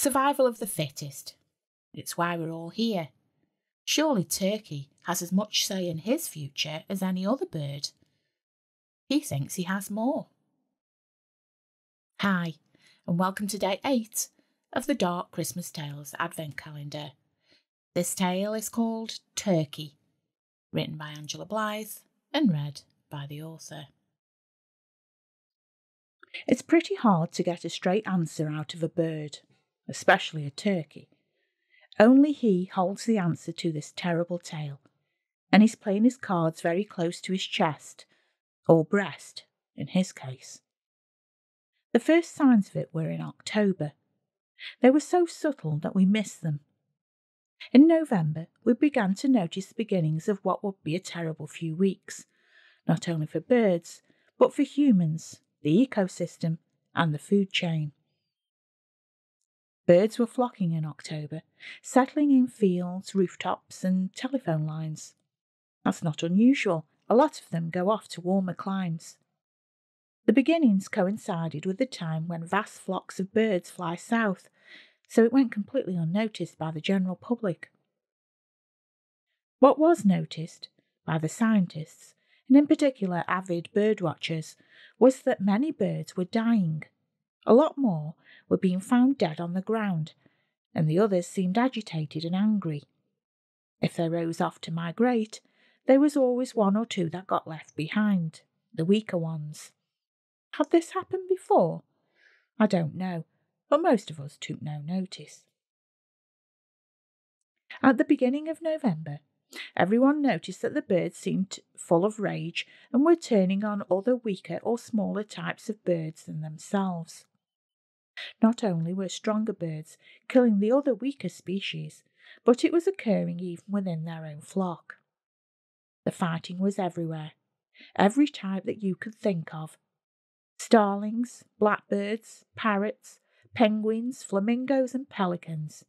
Survival of the fittest. It's why we're all here. Surely Turkey has as much say in his future as any other bird. He thinks he has more. Hi, and welcome to day 8 of the Dark Christmas Tales Advent Calendar. This tale is called Turkey, written by Angela Blythe and read by the author. It's pretty hard to get a straight answer out of a bird, especially a turkey. Only he holds the answer to this terrible tale, and he's playing his cards very close to his chest, or breast, in his case. The first signs of it were in October. They were so subtle that we missed them. In November, we began to notice the beginnings of what would be a terrible few weeks, not only for birds, but for humans, the ecosystem, and the food chain. Birds were flocking in October, settling in fields, rooftops, and telephone lines. That's not unusual. A lot of them go off to warmer climes. The beginnings coincided with the time when vast flocks of birds fly south, so it went completely unnoticed by the general public. What was noticed by the scientists, and in particular avid bird watchers, was that many birds were dying. A lot more were being found dead on the ground, and the others seemed agitated and angry. If they rose off to migrate, there was always one or two that got left behind, the weaker ones. Had this happened before? I don't know, but most of us took no notice. At the beginning of November, everyone noticed that the birds seemed full of rage and were turning on other weaker or smaller types of birds than themselves. Not only were stronger birds killing the other weaker species, but it was occurring even within their own flock. The fighting was everywhere, every type that you could think of. Starlings, blackbirds, parrots, penguins, flamingos and pelicans.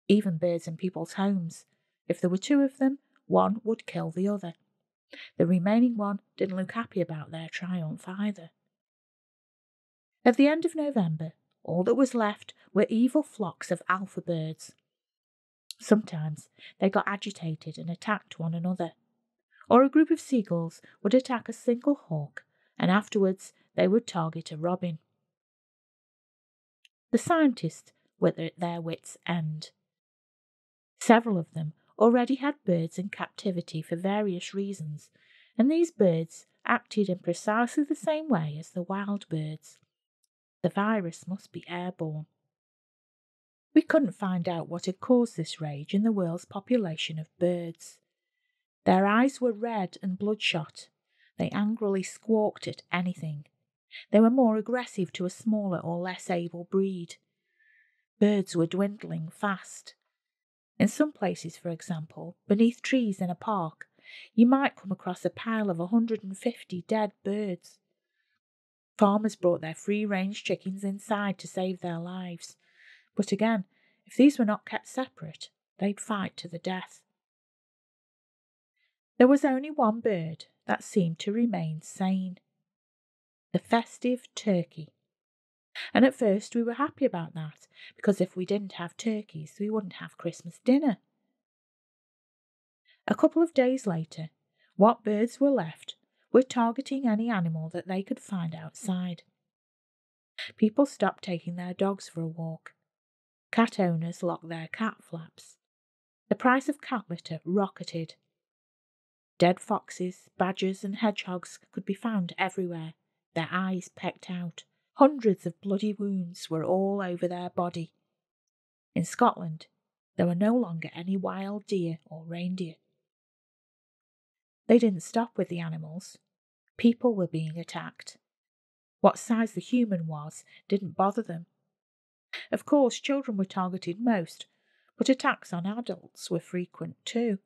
Even birds in people's homes. If there were 2 of them, one would kill the other. The remaining one didn't look happy about their triumph either. At the end of November, all that was left were evil flocks of alpha birds. Sometimes they got agitated and attacked one another, or a group of seagulls would attack a single hawk, and afterwards they would target a robin. The scientists were at their wits' end. Several of them already had birds in captivity for various reasons, and these birds acted in precisely the same way as the wild birds. The virus must be airborne. We couldn't find out what had caused this rage in the world's population of birds. Their eyes were red and bloodshot. They angrily squawked at anything. They were more aggressive to a smaller or less able breed. Birds were dwindling fast. In some places, for example, beneath trees in a park, you might come across a pile of 150 dead birds. Farmers brought their free-range chickens inside to save their lives. But again, if these were not kept separate, they'd fight to the death. There was only one bird that seemed to remain sane. The festive turkey. And at first we were happy about that, because if we didn't have turkeys, we wouldn't have Christmas dinner. A couple of days later, what birds were left were targeting any animal that they could find outside. People stopped taking their dogs for a walk. Cat owners locked their cat flaps. The price of cat litter rocketed. Dead foxes, badgers and hedgehogs could be found everywhere, their eyes pecked out. Hundreds of bloody wounds were all over their body. In Scotland, there were no longer any wild deer or reindeer. They didn't stop with the animals. People were being attacked. What size the human was didn't bother them. Of course, children were targeted most, but attacks on adults were frequent too.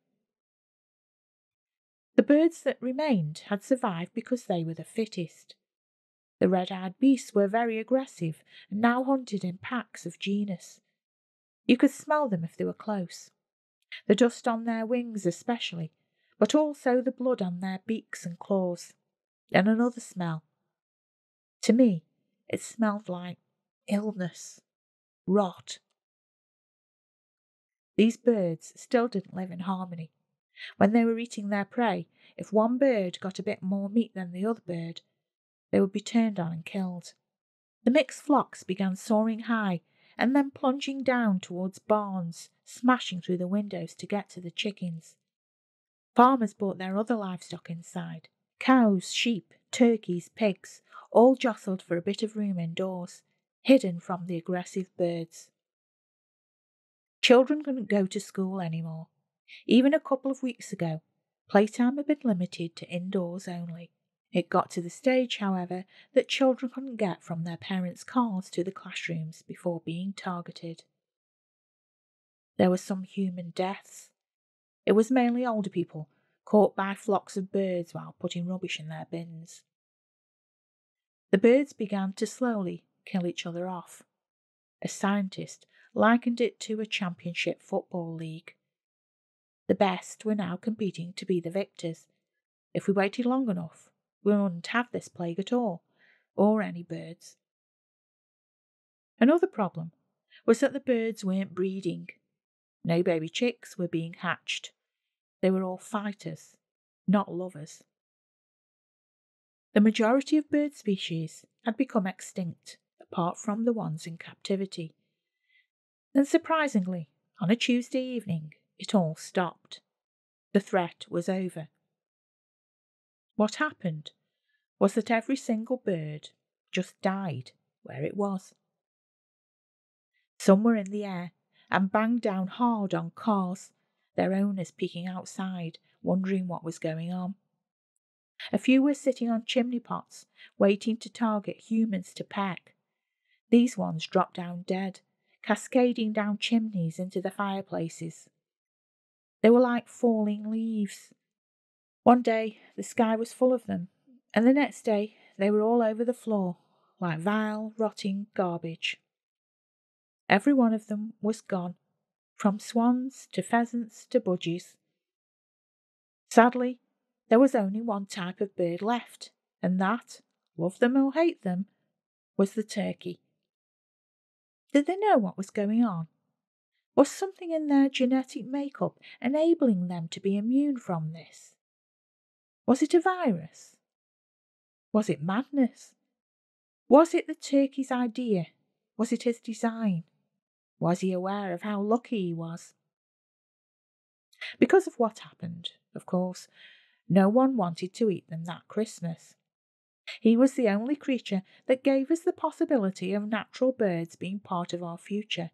The birds that remained had survived because they were the fittest. The red-eyed beasts were very aggressive and now hunted in packs of genus. You could smell them if they were close. The dust on their wings especially, but also the blood on their beaks and claws. And another smell. To me, it smelled like illness. rot. These birds still didn't live in harmony. When they were eating their prey, if one bird got a bit more meat than the other bird, they would be turned on and killed. The mixed flocks began soaring high and then plunging down towards barns, smashing through the windows to get to the chickens. Farmers brought their other livestock inside. Cows, sheep, turkeys, pigs, all jostled for a bit of room indoors, hidden from the aggressive birds. Children couldn't go to school anymore. Even a couple of weeks ago, playtime had been limited to indoors only. It got to the stage, however, that children couldn't get from their parents' cars to the classrooms before being targeted. There were some human deaths. It was mainly older people caught by flocks of birds while putting rubbish in their bins. The birds began to slowly kill each other off. A scientist likened it to a championship football league. The best were now competing to be the victors. If we waited long enough, we wouldn't have this plague at all, or any birds. Another problem was that the birds weren't breeding. No baby chicks were being hatched. They were all fighters, not lovers. The majority of bird species had become extinct, apart from the ones in captivity. Then surprisingly, on a Tuesday evening, it all stopped. The threat was over. What happened was that every single bird just died where it was. Some were in the air and banged down hard on cars, their owners peeking outside, wondering what was going on. A few were sitting on chimney pots, waiting to target humans to peck. These ones dropped down dead, cascading down chimneys into the fireplaces. They were like falling leaves. One day the sky was full of them, and the next day they were all over the floor, like vile, rotting garbage. Every one of them was gone, from swans to pheasants to budgies. Sadly, there was only one type of bird left, and that, love them or hate them, was the turkey. Did they know what was going on? Was something in their genetic makeup enabling them to be immune from this? Was it a virus? Was it madness? Was it the turkey's idea? Was it his design? Was he aware of how lucky he was? Because of what happened, of course, no one wanted to eat them that Christmas. He was the only creature that gave us the possibility of natural birds being part of our future,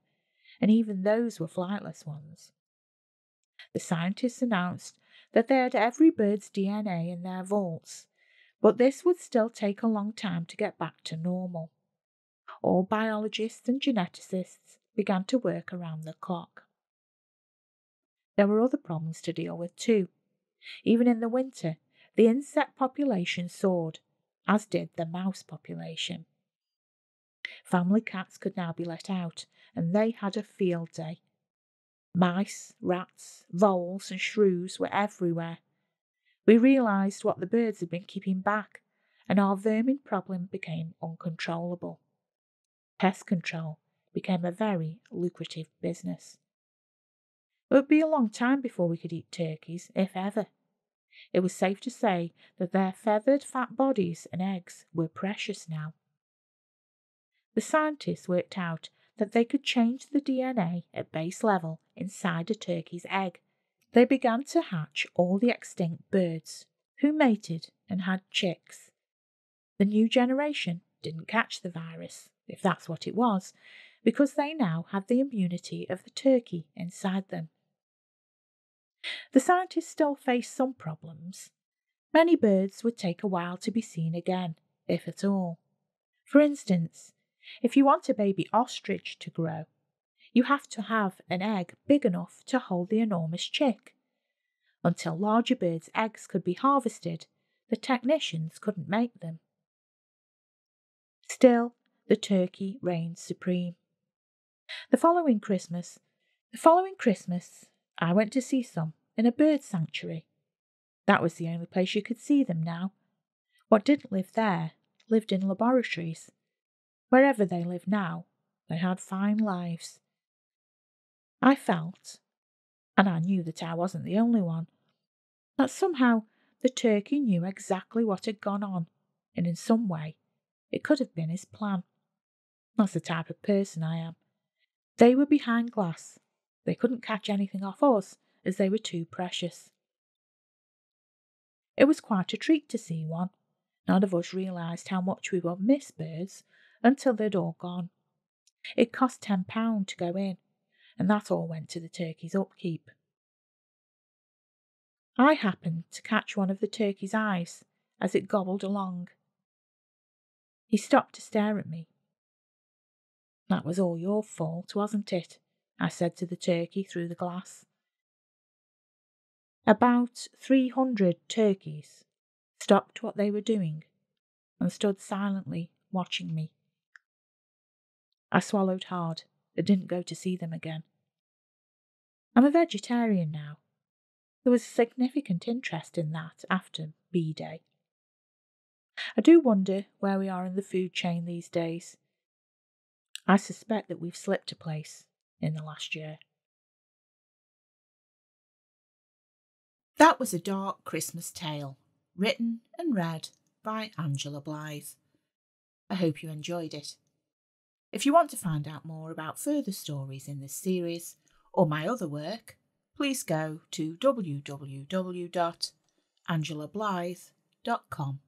and even those were flightless ones. The scientists announced that they had every bird's DNA in their vaults, but this would still take a long time to get back to normal. All biologists and geneticists began to work around the clock. There were other problems to deal with too. Even in the winter, the insect population soared, as did the mouse population. Family cats could now be let out, and they had a field day. Mice, rats, voles and shrews were everywhere. We realised what the birds had been keeping back, and our vermin problem became uncontrollable. Pest control became a very lucrative business. It would be a long time before we could eat turkeys, if ever. It was safe to say that their feathered fat bodies and eggs were precious now. The scientists worked out that they could change the DNA at base level inside a turkey's egg. They began to hatch all the extinct birds, who mated and had chicks. The new generation didn't catch the virus, if that's what it was, because they now had the immunity of the turkey inside them. The scientists still faced some problems. Many birds would take a while to be seen again, if at all. For instance, if you want a baby ostrich to grow, you have to have an egg big enough to hold the enormous chick. Until larger birds' eggs could be harvested, the technicians couldn't make them. Still, the turkey reigned supreme. The following Christmas, I went to see some in a bird sanctuary. That was the only place you could see them now. What didn't live there lived in laboratories. Wherever they live now, They had fine lives. I felt, and I knew that I wasn't the only one, that somehow the turkey knew exactly what had gone on, and in some way it could have been his plan. That's the type of person I am. They were behind glass. They couldn't catch anything off us, as they were too precious. It was quite a treat to see one. None of us realised how much we would miss birds until they'd all gone. It cost £10 to go in, and that all went to the turkey's upkeep. I happened to catch one of the turkey's eyes as it gobbled along. He stopped to stare at me. "That was all your fault, wasn't it?" I said to the turkey through the glass. About 300 turkeys stopped what they were doing and stood silently watching me. I swallowed hard and didn't go to see them again. I'm a vegetarian now. There was a significant interest in that after B-Day. I do wonder where we are in the food chain these days. I suspect that we've slipped a place in the last year. That was A Dark Christmas Tale, written and read by Angela Blythe. I hope you enjoyed it. If you want to find out more about further stories in this series or my other work, please go to www.angelablythe.com.